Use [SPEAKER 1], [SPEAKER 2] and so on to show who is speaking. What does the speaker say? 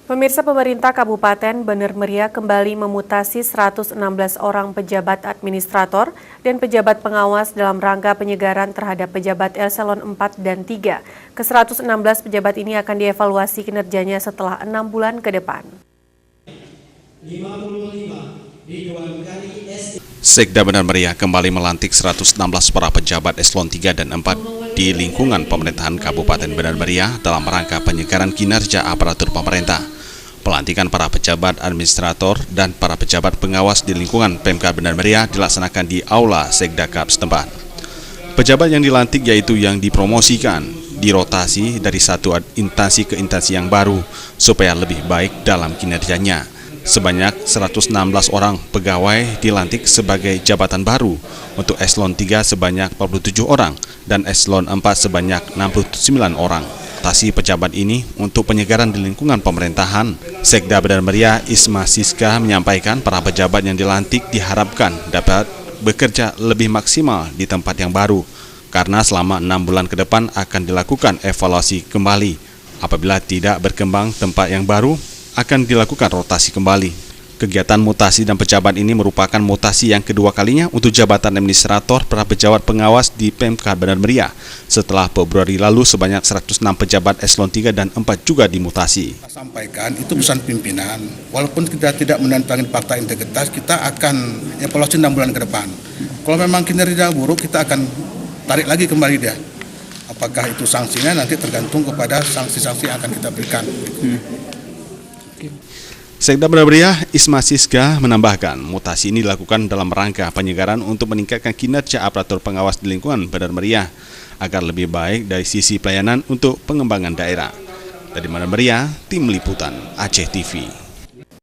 [SPEAKER 1] Pemirsa, pemerintah Kabupaten Bener Meriah kembali memutasi 116 orang pejabat administrator dan pejabat pengawas dalam rangka penyegaran terhadap pejabat eselon 4 dan 3. Ke-116 pejabat ini akan dievaluasi kinerjanya setelah 6 bulan ke depan.
[SPEAKER 2] Sekda Bener Meriah kembali melantik 116 para pejabat eselon 3 dan 4 di lingkungan pemerintahan Kabupaten Bener Meriah dalam rangka penyegaran kinerja aparatur pemerintah. Pelantikan para pejabat administrator dan para pejabat pengawas di lingkungan Pemkab Bener Meriah dilaksanakan di Aula Sekdakap setempat. Pejabat yang dilantik yaitu yang dipromosikan, dirotasi dari satu instansi ke instansi yang baru supaya lebih baik dalam kinerjanya. Sebanyak 116 orang pegawai dilantik sebagai jabatan baru, untuk eselon 3 sebanyak 47 orang dan eselon 4 sebanyak 69 orang. Rotasi pejabat ini untuk penyegaran di lingkungan pemerintahan. Sekda Bener Meriah Isma Siska menyampaikan para pejabat yang dilantik diharapkan dapat bekerja lebih maksimal di tempat yang baru, karena selama 6 bulan ke depan akan dilakukan evaluasi kembali. Apabila tidak berkembang tempat yang baru, akan dilakukan rotasi kembali. Kegiatan mutasi dan pejabat ini merupakan mutasi yang kedua kalinya untuk jabatan administrator para pejabat pengawas di Pemkab Bener Meriah. Setelah Februari lalu sebanyak 106 pejabat eselon 3 dan 4 juga dimutasi.
[SPEAKER 3] Sampaikan itu pesan pimpinan, walaupun kita tidak menantangi fakta integritas, kita akan evaluasi 6 bulan ke depan. Kalau memang kinerja buruk, kita akan tarik lagi kembali dia. Apakah itu sanksinya nanti tergantung kepada sanksi-sanksi yang akan kita berikan.
[SPEAKER 2] Sekda Bener Meriah Isma Siska menambahkan, mutasi ini dilakukan dalam rangka penyegaran untuk meningkatkan kinerja aparatur pengawas di lingkungan Bener Meriah agar lebih baik dari sisi pelayanan untuk pengembangan daerah. Dari Bener Meriah, Tim Liputan Aceh TV.